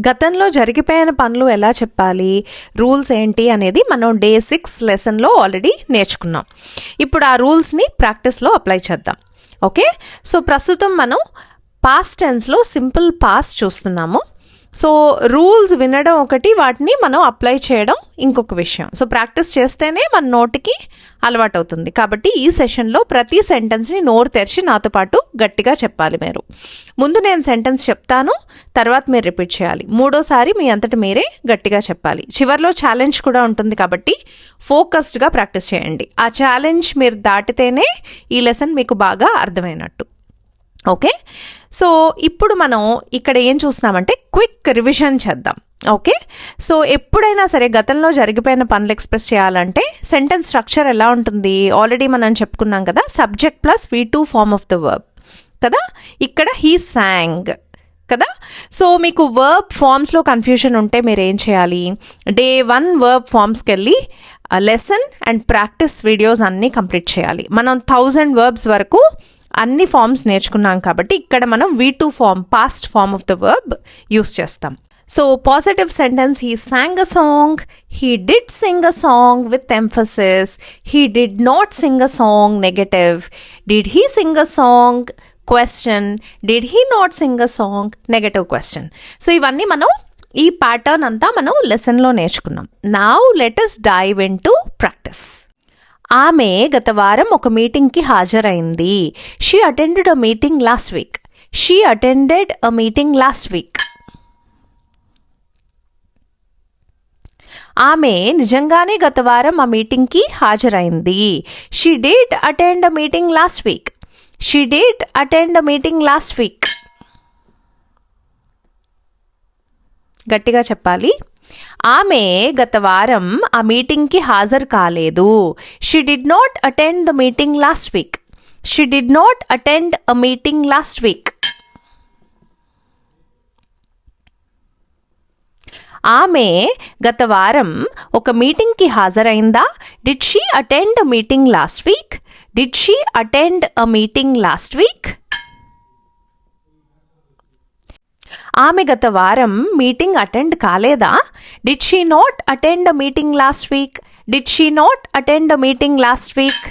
గతంలో జరిగిపోయిన పనులు ఎలా చెప్పాలి, రూల్స్ ఏంటి అనేది మనం డే 6 లెసన్లో ఆల్రెడీ నేర్చుకున్నాం. ఇప్పుడు ఆ రూల్స్ని ప్రాక్టీస్లో అప్లై చేద్దాం. ఓకే, సో ప్రస్తుతం మనం పాస్ట్ టెన్స్లో సింపుల్ పాస్ట్ చూస్తున్నాము. సో రూల్స్ వినడం ఒకటి, వాటిని మనం అప్లై చేయడం ఇంకొక విషయం. సో ప్రాక్టీస్ చేస్తేనే మన నోటికి అలవాటు అవుతుంది. కాబట్టి ఈ సెషన్లో ప్రతి సెంటెన్స్ని నోరు తెరిచి నాతో పాటు గట్టిగా చెప్పాలి. మీరు ముందు నేను సెంటెన్స్ చెప్తాను, తర్వాత మీరు రిపీట్ చేయాలి. మూడోసారి మీ అంతటి మీరే గట్టిగా చెప్పాలి. చివరిలో ఛాలెంజ్ కూడా ఉంటుంది, కాబట్టి ఫోకస్డ్గా ప్రాక్టీస్ చేయండి. ఆ ఛాలెంజ్ మీరు దాటితేనే ఈ లెసన్ మీకు బాగా అర్థమైనట్టు. ఓకే, సో ఇప్పుడు మనం ఇక్కడ ఏం చూస్తున్నామంటే క్విక్ రివిజన్ చేద్దాం. ఓకే, సో ఎప్పుడైనా సరే గతంలో జరిగిపోయిన పనులు ఎక్స్ప్రెస్ చేయాలంటే సెంటెన్స్ స్ట్రక్చర్ ఎలా ఉంటుంది ఆల్రెడీ మనం చెప్పుకున్నాం కదా. Subject plus V2 form of the verb కదా. ఇక్కడ హీ సాంగ్ కదా. సో మీకు వర్బ్ ఫార్మ్స్లో కన్ఫ్యూషన్ ఉంటే మీరు ఏం చేయాలి, డే 1 వర్బ్ ఫార్మ్స్కి వెళ్ళి లెసన్ అండ్ ప్రాక్టీస్ వీడియోస్ అన్నీ కంప్లీట్ చేయాలి. మనం 1000 వర్బ్స్ వరకు అన్ని ఫార్మ్స్ నేర్చుకున్నాం, కాబట్టి ఇక్కడ మనం V2 form, past form of the verb use చేస్తాం. So positive sentence, he sang a song, he did sing a song with emphasis, he did not sing a song negative, did he sing a song question, did he not sing a song negative question. So ఇవన్నీ మనం ఈ pattern అంతా మనం లెసన్లో నేర్చుకున్నాం. Now let us dive into practice. ఆమె గత వారం ఒక మీటింగ్కి హాజరైంది. She attended a meeting last week. She attended a meeting last week. ఆమె నిజంగానే గత వారం ఆ మీటింగ్కి హాజరైంది. She did attend a meeting last week. She did attend a meeting last week. గట్టిగా చెప్పాలి. ఆమె గత వారం ఆ మీటింగ్కి హాజరు కాలేదు. She did not attend the meeting last week. She did not attend a meeting last week. ఆమె గత వారం ఒక మీటింగ్కి హాజరైందా. Did she attend a meeting last week. Did she attend a meeting last week. ఆమె గత వారం మీటింగ్ అటెండ్ కాలేదా. Did she not attend a meeting last week. Did she not attend a meeting last week.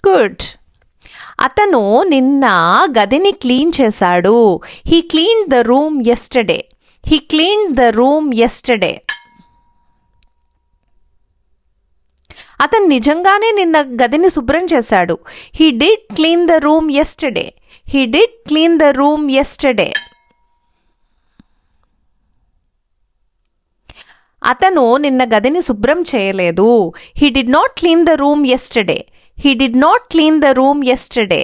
Good. అతను నిన్న గదిని clean చేశాడు. He cleaned the room yesterday. He cleaned the room yesterday. అతను నిజంగానే నిన్న గదిని శుభ్రం చేశాడు. He did clean the room yesterday. He did clean the room yesterday. అతను నిన్న గదిని శుభ్రం చేయలేదు. He did not clean the room yesterday. He did not clean the room yesterday.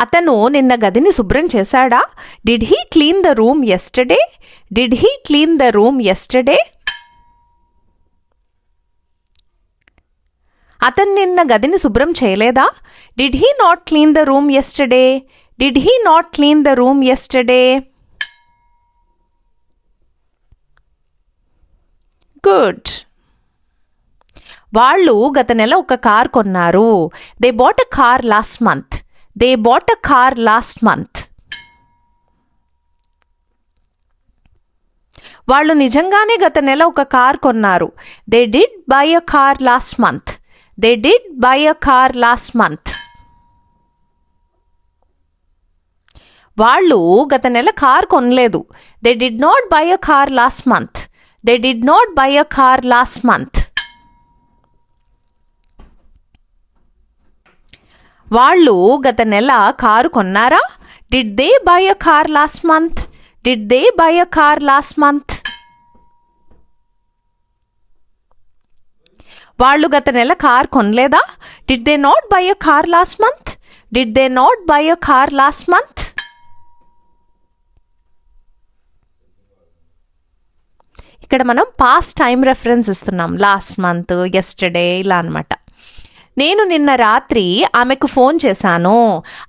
అతను నిన్న గదిని శుభ్రం చేశాడా. Did he clean the room yesterday. Did he clean the room yesterday. అతను నిన్న గదిని శుభ్రం చేయలేదా. Did he not clean the room yesterday. Did he not clean the room yesterday. Good. వాళ్ళు గత నెల ఒక కార్ కొన్నారు. They bought a car last month. They bought a car last month. వాళ్ళు నిజంగానే గత నెల ఒక కార్ కొన్నారు. They did buy a car last month. They did buy a car last month. వాళ్ళు గత నెల కార్ కొనలేదు. They did not buy a car last month. They did not buy a car last month. వాళ్ళు గత నెల car కొన్నారా. Did they buy a car last month. Did they buy a car last month. వాళ్ళు గత నెల car కొనలేదా. Did they not buy a car last month. Did they not buy a car last month. ఇక్కడ మనం past time reference ఇస్తున్నాం. Last month, yesterday ఇలా అనమాట. నేను నిన్న రాత్రి ఆమెకు ఫోన్ చేశాను.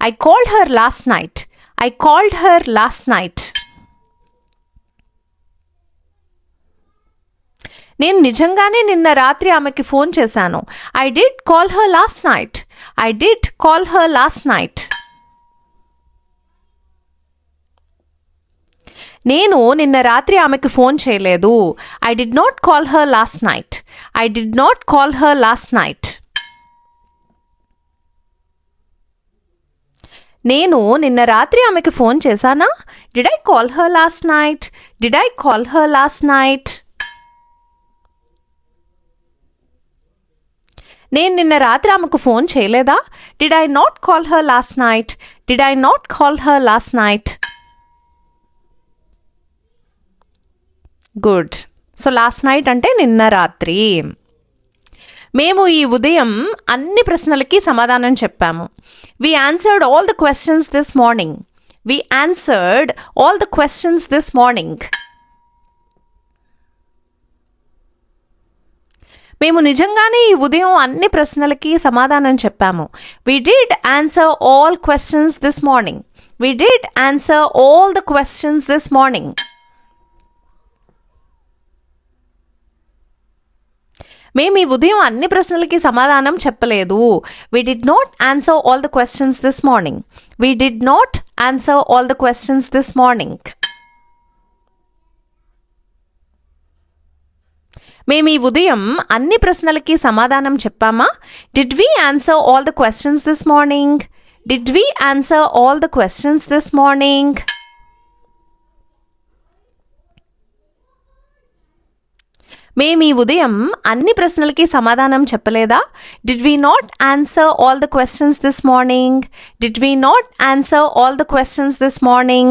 I called her last night. I called her last night. నేను నిజంగానే నిన్న రాత్రి ఆమెకి ఫోన్ చేశాను. I did call her last night. I did call her last night. నేను నిన్న రాత్రి ఆమెకు ఫోన్ చేయలేదు. I did not call her last night. I did not call her last night. నేను నిన్న రాత్రి ఆమెకు ఫోన్ చేశానా? Did I call her last night? Did I call her last night? నేను నిన్న రాత్రి ఆమెకు ఫోన్ చేయలేదా? Did I not call her last night? Did I not call her last night? Good. So last night అంటే నిన్న రాత్రి. మేము ఈ ఉదయం అన్ని ప్రశ్నలకి సమాధానం చెప్పాము. We answered all the questions this morning. We answered all the questions this morning. మేము నిజంగానే ఈ ఉదయం అన్ని ప్రశ్నలకి సమాధానం చెప్పాము. We did answer all questions this morning. We did answer all the questions this morning. మేము ఈ ఉదయం అన్ని ప్రశ్నలకి సమాధానం చెప్పలేదు. We did not answer all the questions this morning. We did not answer all the questions this morning. మేము ఈ ఉదయం అన్ని ప్రశ్నలకి సమాధానం చెప్పామా? Did we answer all the questions this morning? Did we answer all the questions this morning? మేము ఈ ఉదయం అన్ని ప్రశ్నలకి సమాధానం చెప్పలేదా? Did we not answer all the questions this morning? Did we not answer all the questions this morning?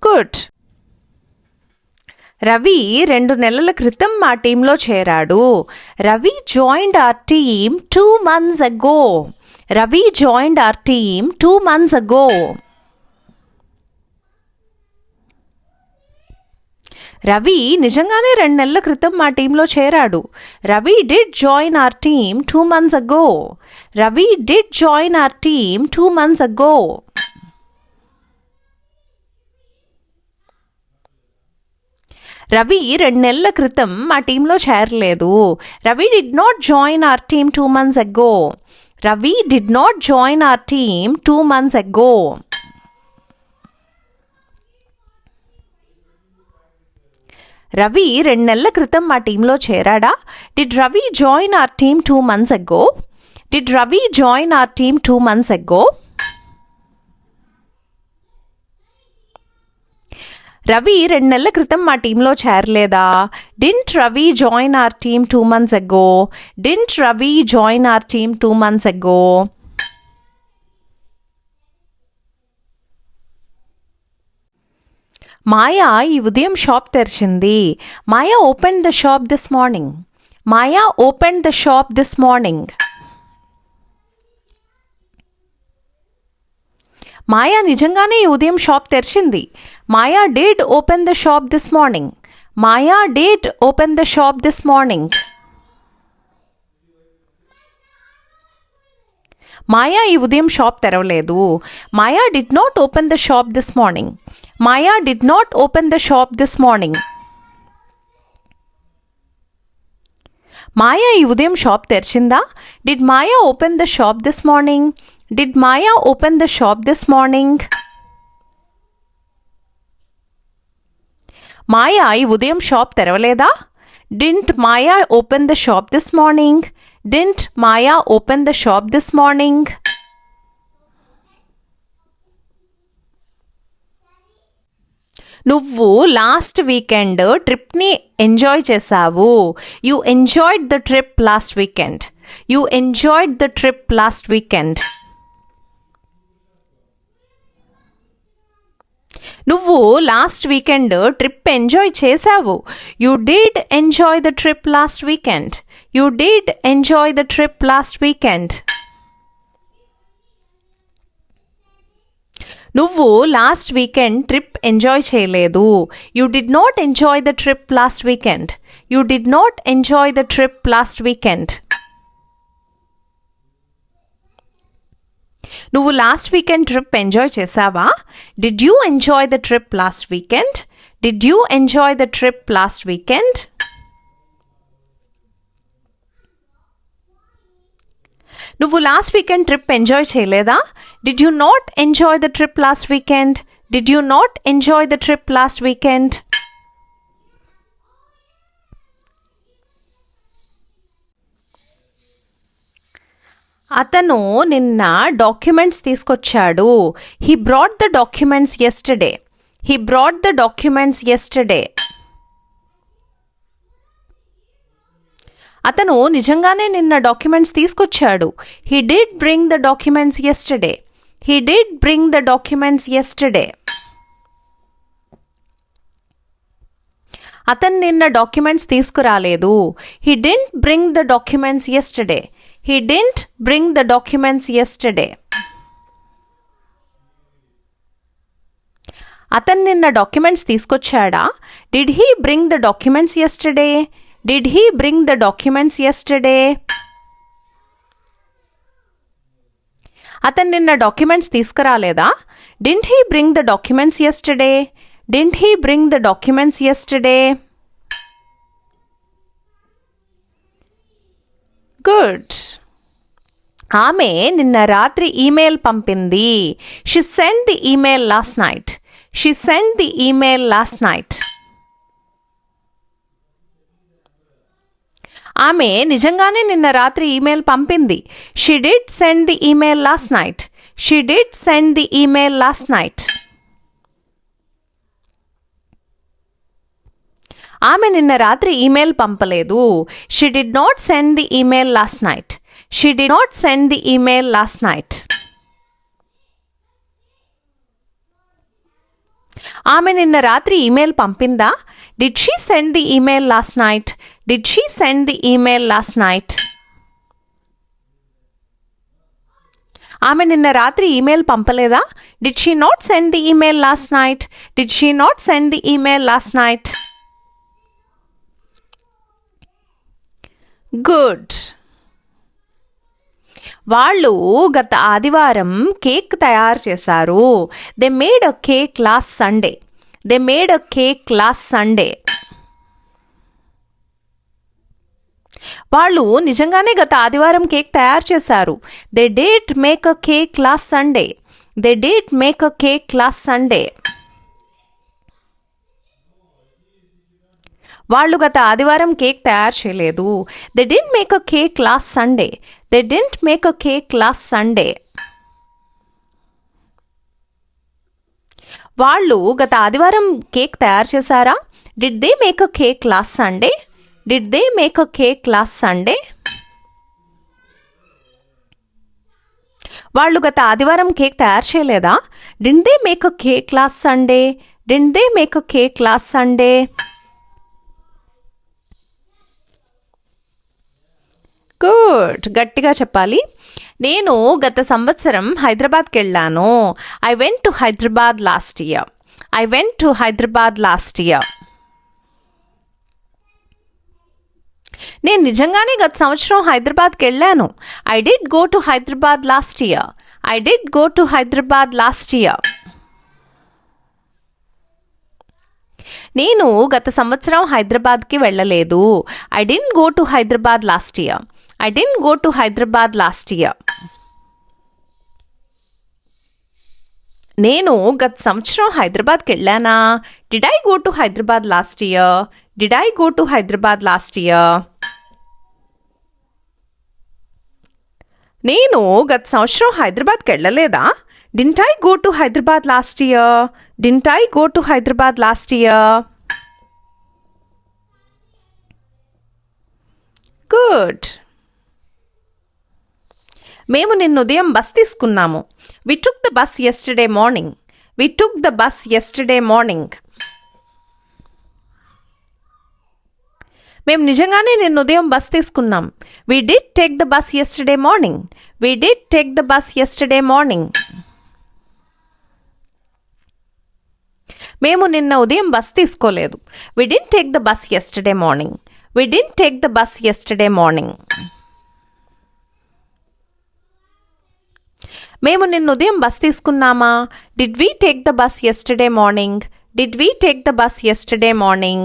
Good. Ravi 2 నెలల క్రితం మా టీంలో చేరాడు. Ravi joined our team 2 months ago. Ravi joined our team 2 months ago. Ravi నిజంగానే 2 నెలల క్రితం మా టీంలో చేరాడు. Ravi did join our team 2 months ago. Ravi did join our team 2 months ago. Ravi 2 నెలల క్రితం మా టీంలో చేరలేదు. Ravi did not join our team 2 months ago. Ravi did not join our team 2 months ago. Ravi 2 నెలల క్రితం మా టీంలో చేరాడా? Did Ravi join our team 2 months ago? Did Ravi join our team 2 months ago? Ravi 2 నెలల క్రితం మా టీంలో చేరలేదా? Didn't Ravi join our team 2 months ago? Didn't Ravi join our team 2 months ago? మాయా ఈ ఉదయం షాప్ తెరిచింది. Maya open the shop this morning. Maya open the shop this morning. Maya నిజంగానే ఈ ఉదయం షాప్ తెరిచింది. Maya did open the shop this morning. Maya did open the shop this morning. Maya ఈ ఉదయం shop తెరవలేదు. Maya did not open the shop this morning. Maya did not open the shop this morning. Maya ఈ ఉదయం shop తెరిచిందా? Did Maya open the shop this morning? Did Maya open the shop this morning? Maya ఈ ఉదయం shop తెరవలేదా? Didn't Maya open the shop this morning? Didn't Maya open the shop this morning? నువ్వు last weekend ట్రిప్ని enjoy చేసావు. You enjoyed the trip last weekend. You enjoyed the trip last weekend. నువ్వు last weekend trip enjoy చేసావు. You did enjoy the trip last weekend. You did enjoy the trip last weekend. నువ్వు last weekend trip enjoy చేయలేదు. You did not enjoy the trip last weekend. You did not enjoy the trip last weekend. నువ్వు last weekend trip enjoy చేసావా? Did you enjoy the trip last weekend? Did you enjoy the trip last weekend? నువ్వు last weekend trip enjoy చేయలేదా? Did you not enjoy the trip last weekend? Did you not enjoy the trip last weekend? అతను నిన్న documents తీసుకొచ్చాడు. He brought the documents yesterday. He brought the documents yesterday. అతను నిజంగానే నిన్న documents తీసుకొచ్చాడు. He did bring the documents yesterday. He did bring the documents yesterday. అతను నిన్న documents తీసుకురాలేదు. He didn't bring the documents yesterday. He didn't bring the documents yesterday. అతను నిన్న documents తీసుకొచ్చాడా? Did he bring the documents yesterday? Did he bring the documents yesterday? అతను నిన్న documents తీసుకురాలేదా? Didn't he bring the documents yesterday? Didn't he bring the documents yesterday? Good. ఆమె నిన్న రాత్రి email పంపింది. She send the email last night. She send the email last night. ఆమె నిజంగానే నిన్న రాత్రి ఈమెయిల్ పంపింది. She did send the email last night. She did send the email last night. ఆమె నిన్న రాత్రి ఈమెయిల్ పంపలేదు. She did not send the email last night. She did not send the email last night. ఆమె నిన్న రాత్రి email పంపిందా? Did she send the email last night? Did she send the email last night? ఆమె నిన్న రాత్రి email పంపలేదా? Did she not send the email last night? Did she not send the email last night? Good. వాళ్ళు గత ఆదివారం cake తయారు చేశారు. They made a cake last Sunday. They made a cake last Sunday. వాళ్ళు నిజంగానే గత ఆదివారం కేక్ తయారు చేశారు. They did make a cake last Sunday. They did make a cake last Sunday. వాళ్ళు గత ఆదివారం కేక్ తయారు చేయలేదు. They didn't make a cake last Sunday. They didn't make a cake last Sunday. వాళ్ళు గత ఆదివారం కేక్ తయారు చేశారా? Did they make a cake last Sunday? Did they make a cake last Sunday? వాళ్ళు గత ఆదివారం కేక్ తయారు చేయలేదా? Didn't they make a cake last Sunday? Didn't they make a cake last Sunday? Good. గట్టిగా చెప్పాలి. నేను గత సంవత్సరం హైదరాబాద్కి వెళ్ళాను. I went to Hyderabad last year. I went to Hyderabad last year. నేను నిజంగానే గత సంవత్సరం హైదరాబాద్కి వెళ్ళాను. I did go to Hyderabad last year. I did go to Hyderabad last year. నేను గత సంవత్సరం హైదరాబాద్కి వెళ్ళలేదు. I didn't go to Hyderabad last year. I didn't go to Hyderabad last year. నేను గత సంవత్సరం హైదరాబాద్కి వెళ్ళానా? Did I go to Hyderabad last year? Did I go to Hyderabad last year? నేను గత సంవత్సరం హైదరాబాద్కి వెళ్ళలేదా? Didn't I go to Hyderabad last year? Didn't I go to Hyderabad last year? Good. మేము నిన్న ఉదయం బస్ తీసుకున్నాము. We took the bus yesterday morning. We took the bus yesterday morning. మేము నిజంగానే నిన్న ఉదయం బస్ తీసుకున్నాం. We did take the bus yesterday morning. We did take the bus yesterday morning. మేము నిన్న ఉదయం బస్ తీసుకోలేదు. We didn't take the bus yesterday morning. We didn't take the bus yesterday morning. మేము నిన్న ఉదయం bus తీసుకున్నామా? Did we take the bus yesterday morning? Did we take the bus yesterday morning?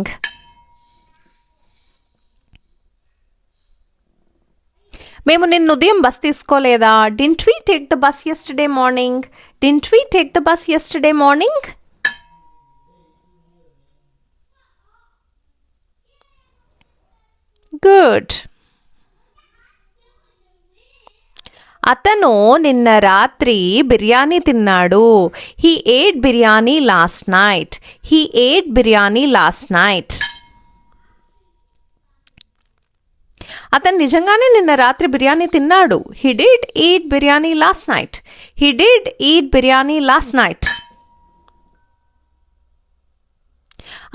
మేము నిన్న ఉదయం bus తీసుకోలేదా? Didn't we take the bus yesterday morning? Didn't we take the bus yesterday morning? Good. అతను నిన్న రాత్రి బిర్యానీ తిన్నాడు. He ate biryani last night. He ate biryani last night. అతను నిజంగానే నిన్న రాత్రి బిర్యానీ తిన్నాడు. He did eat biryani last night. He did eat biryani last night.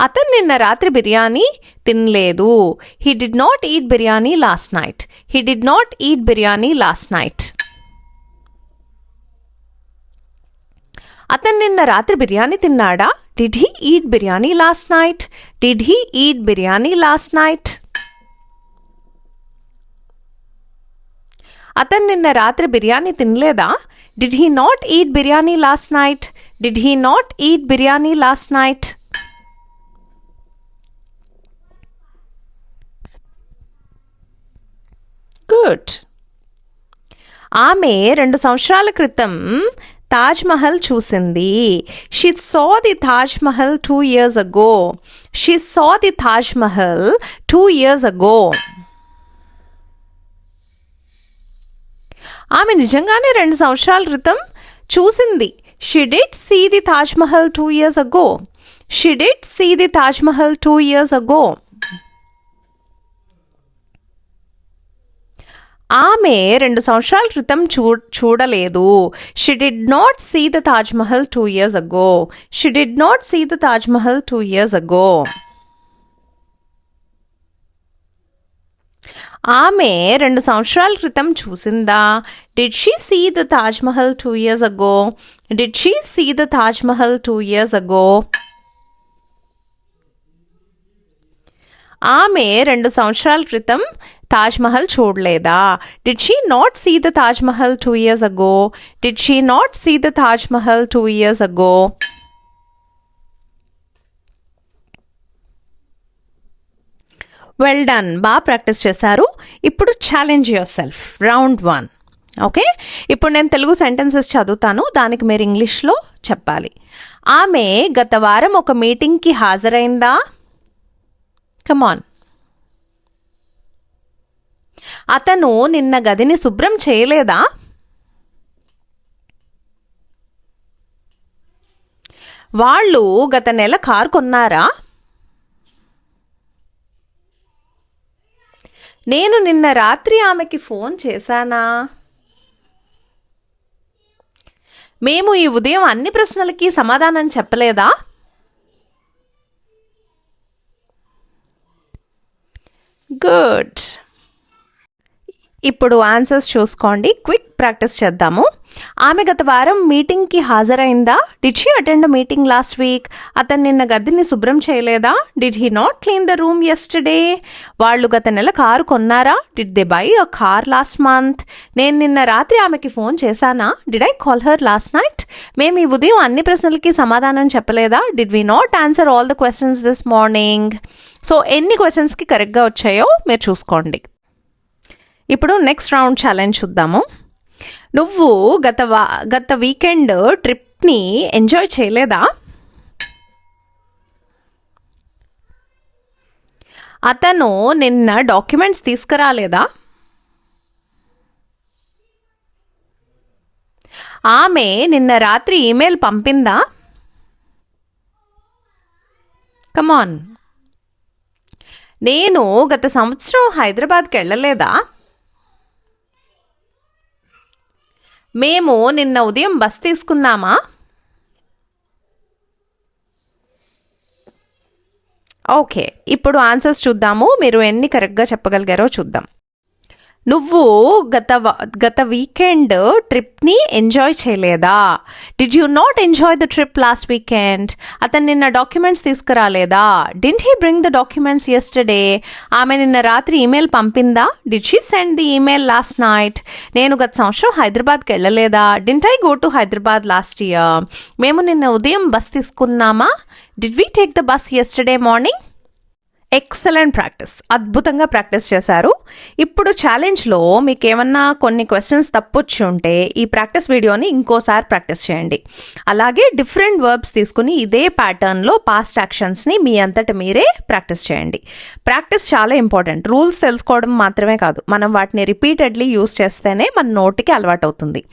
అతను నిన్న రాత్రి బిర్యానీ తినలేదు. He did not eat biryani last night. He did not eat biryani last night. అతను నిన్న రాత్రి బిర్యానీ తిన్నాడా? Did he eat biryani last night? Did he eat biryani last night? అతను నిన్న రాత్రి బిర్యానీ తినలేదా? Did he not eat biryani last night? Did he not eat biryani last night? Good. ఆమె 2 సంవత్సరాల క్రితం తాజ్ మహల్ చూసింది. She saw the Taj Mahal 2 years ago. She saw the Taj Mahal 2 years ago. ఆమె నిజంగానే 2 సంవత్సరాల క్రితం చూసింది. She did see the Taj Mahal 2 years ago. She did see the Taj Mahal 2 years ago. ఆమె 2 సంవత్సరాల క్రితం చూడలేదు. She did not see the Taj Mahal 2 years ago. She did not see the Taj Mahal 2 years ago. ఆమె 2 సంవత్సరాల క్రితం చూసిందా? Did she see the Taj Mahal 2 years ago? Did she see the Taj Mahal 2 years ago? ఆమె 2 సంవత్సరాల క్రితం తాజ్ మహల్ చూడలేదా? Did she not see the Taj Mahal 2 years ago? Did she not see the Taj Mahal 2 years ago? Well done, బాగా practice చేశారు. ఇప్పుడు challenge your self, round 1. Okay, ఇప్పుడు నేను Telugu sentences చదువుతాను, దానికి మీరు ఇంగ్లీష్లో చెప్పాలి. ఆమె గత వారం ఒక మీటింగ్కి హాజరైందా? కమాన్. అతను నిన్న గదిని శుభ్రం చేయలేదా? వాళ్ళు గత నెల కారు కొన్నారా? నేను నిన్న రాత్రి ఆమెకి ఫోన్ చేశానా? మేము ఈ ఉదయం అన్ని ప్రశ్నలకి సమాధానం చెప్పలేదా? గుడ్. ఇప్పుడు ఆన్సర్స్ చూసుకోండి, క్విక్ ప్రాక్టీస్ చేద్దాము. ఆమె గత వారం మీటింగ్కి హాజరైందా? Did she attend a meeting last week? అతను నిన్న గదిని శుభ్రం చేయలేదా? Did he not clean the room yesterday? వాళ్ళు గత నెల కారు కొన్నారా? Did they buy a car last month? నేను నిన్న రాత్రి ఆమెకి ఫోన్ చేశానా? Did I call her last night? మేము ఈ ఉదయం అన్ని ప్రశ్నలకి సమాధానం చెప్పలేదా? Did we not answer all the questions this morning? So ఎన్ని క్వశ్చన్స్కి కరెక్ట్గా వచ్చాయో మీరు చూసుకోండి. ఇప్పుడు నెక్స్ట్ రౌండ్ ఛాలెంజ్ చూద్దాము. నువ్వు గత వీకెండ్ ట్రిప్ని ఎంజాయ్ చేయలేదా? అతను నిన్న డాక్యుమెంట్స్ తీసుకురాలేదా? ఆమె నిన్న రాత్రి ఈమెయిల్ పంపిందా? కమాన్. నేను గత సంవత్సరం హైదరాబాద్కి వెళ్ళలేదా? మేము నిన్న ఉదయం బస్ తీసుకున్నామా? ఓకే, ఇప్పుడు ఆన్సర్స్ చూద్దాము, మీరు ఎన్ని కరెక్ట్గా చెప్పగలిగారో చూద్దాం. నువ్వు గత వీకెండ్ ట్రిప్ని ఎంజాయ్ చేయలేదా? Did you not enjoy the trip last weekend? అతను నిన్న డాక్యుమెంట్స్ తీసుకురాలేదా? Didn't he bring the documents yesterday? ఆమె నిన్న రాత్రి ఈమెయిల్ పంపిందా? Did she send the email last night? నేను గత సంవత్సరం హైదరాబాద్కి వెళ్ళలేదా? Didn't I go to Hyderabad last year? మేము నిన్న ఉదయం బస్ తీసుకున్నామా? Did we take the bus yesterday morning? Excellent practice, అద్భుతంగా ప్రాక్టీస్ చేశారు. ఇప్పుడు ఛాలెంజ్లో మీకు ఏమన్నా కొన్ని క్వశ్చన్స్ తప్పొచ్చి ఉంటే ఈ ప్రాక్టీస్ వీడియోని ఇంకోసారి ప్రాక్టీస్ చేయండి. అలాగే డిఫరెంట్ వర్బ్స్ తీసుకుని ఇదే ప్యాటర్న్లో పాస్ట్ యాక్షన్స్ని మీ అంతట మీరే ప్రాక్టీస్ చేయండి. ప్రాక్టీస్ చాలా ఇంపార్టెంట్. రూల్స్ తెలుసుకోవడం మాత్రమే కాదు, మనం వాటిని రిపీటెడ్లీ యూస్ చేస్తేనే మన నోటికి అలవాటు అవుతుంది,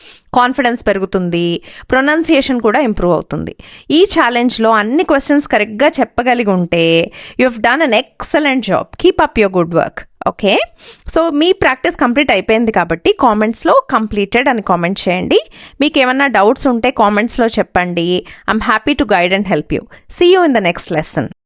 కాన్ఫిడెన్స్ పెరుగుతుంది, ప్రొనౌన్సియేషన్ కూడా ఇంప్రూవ్ అవుతుంది. ఈ ఛాలెంజ్లో అన్ని క్వశ్చన్స్ కరెక్ట్గా చెప్పగలిగి ఉంటే you have done an excellent job. Keep up your good work. Okay, so me practice complete అయిపోయింది కాబట్టి కామెంట్స్లో కంప్లీటెడ్ అని కామెంట్ చేయండి. మీకు ఏమన్నా డౌట్స్ ఉంటే కామెంట్స్లో చెప్పండి. I'm happy to guide and help you. See you in the next lesson.